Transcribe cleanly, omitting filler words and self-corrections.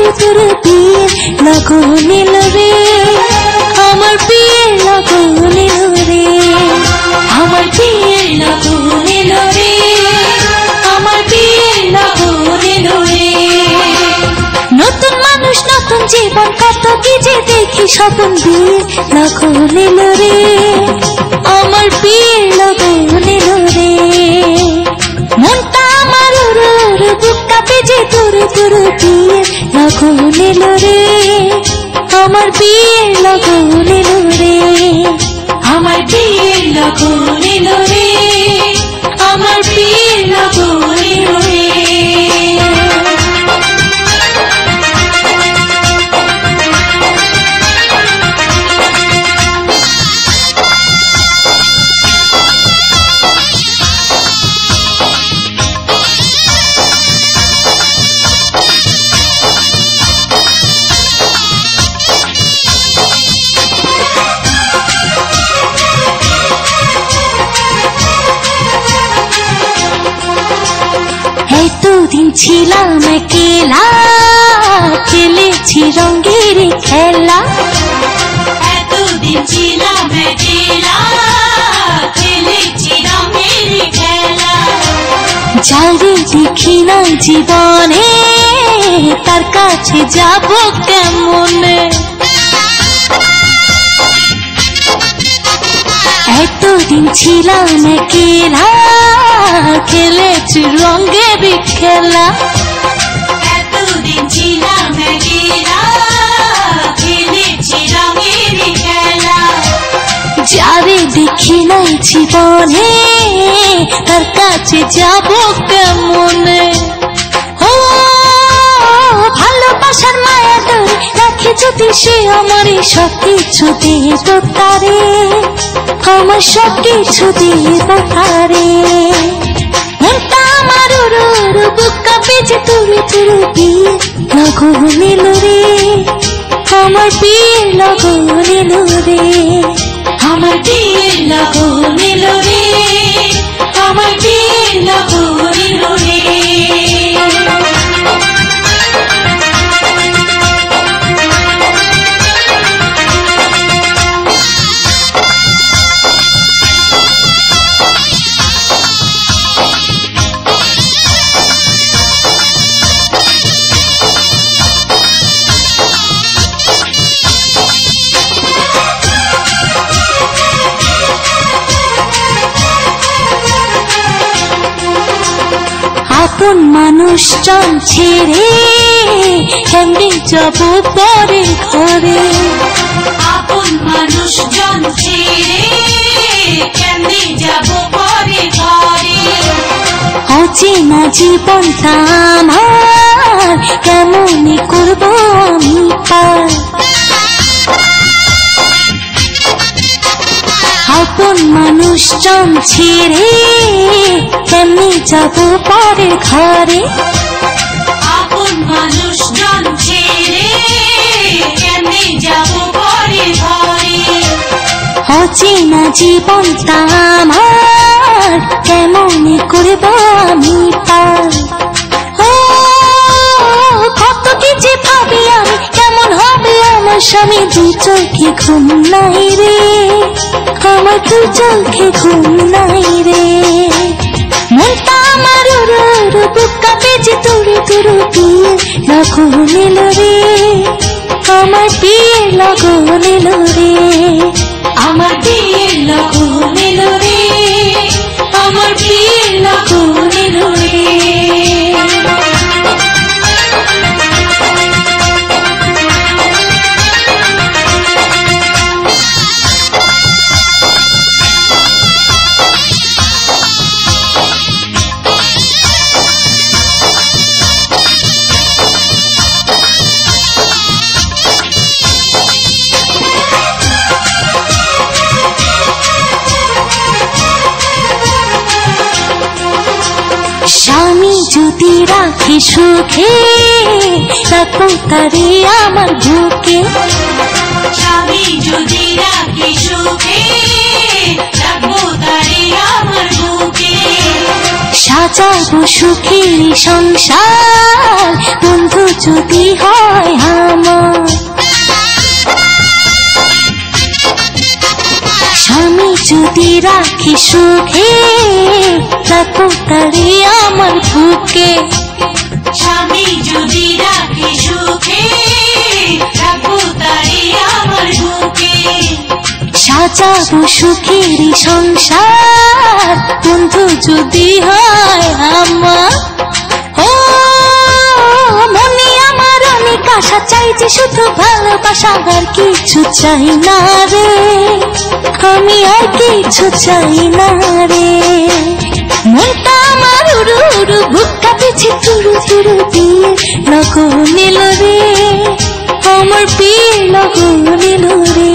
তুরে তুরে বিয়ে লগন এলো রে, আমার বিয়ে লগন এলো রে, আমার বিয়ে লগন এলো রে, আমার বিয়ে লগন এলো রে। নতুন মানুষ নতুন জীবন কত কি যে দেখি স্বপ্ন, বিয়ে লগন এলো রে, আমার বিয়ে লগন এলো রে। মনটা আমার উড়ে বুকটা বেজে তুরে তুরে বিয়ে লগন এলো রে, আমার বিয়ে লগন এলো রে, আমার বিয়ে লগন এলো রে, আমার বিয়ে লগন এলো রে। এতদিন ছিলাম একলা, খেলেছি রঙের খেলা, এতদিন ছিলাম একলা, খেলেছি রঙের খেলা। যারে দেখি না জীবনে তার কাছে যাব কেমনে, এতদিন ছিলাম একলা, খেলেছি রঙের খেলা, এতদিন ছিলাম একলা, খেলেছি রঙের খেলা। যারে দেখি নাই জীবনে তার কাছে যাব কেমনে, ও ভালোবাসার মায়া ধরে রাখে যদি সে আমার সব কিছু দেব তারে, আমার সব কিছু দেব তারে। মনটা আমার উড়ে বুকটা বেজে তুরে তুরে বিয়ে লগন এলো রে, আমার বিয়ে লগন এলো রে, আমার বিয়ে লগন এলো রে, আমার বিয়ে লগন এলো রে। আপন মানুষ জন ছেড়ে কেমনে যাব পরে ঘরে, আপন মানুষ জন ছেড়ে কেমনে যাব পরে ঘরে। অচেনা জীবনটা আমার কেমনে করব আমি পার, আপন মানুষ জন ছেড়ে কেমনে যাব পরে ঘরে, আপন মানুষ জন ছেড়ে কেমনে যাব পরে ঘরে। অচেনা জীবনটা আমার কেমনে করব আমি পার, ও কত কিছু ভাবি আমি কেমন হবে আমার স্বামী, দু চোখে ঘুম নাই রে, আমার দু চোখে ঘুম নাই রে। মনটা আমার উড়ে বুকটা বেজে তুরে তুরে বিয়ে লগন এলো রে, আমার বিয়ে লগন এলো রে, আমার বিয়ে লগন এলো রে, আমার বিয়ে লগন এলো রে। স্বামী যদি রাখি সুখে রাখো তারে আমার বুকে, স্বামী যদি রাখি সুখে রাখো তারে আমার বুকে। সাজাবো সুখের সংসার বন্ধু যদি হয় আমার। স্বামী যদি রাখি সুখে রাখো তারে আমার বুকে। স্বামী যদি রাখি সুখে রাখো তারে আমার বুকে। সাজাবো সুখের সংসার বন্ধু যদি হয় আমার। ও মনে আমার অনেক আশা, চাইছে শুধু ভালোবাসা, আর কিছু চাই না রে, আমি আর কিছু চাই না রে। মনটা আমার উড়ু উড়ু, বুকটা পিছে তুরু তুরু দিয়ে লগন এলো রে, আমার বিয়ে লগন এলো রে।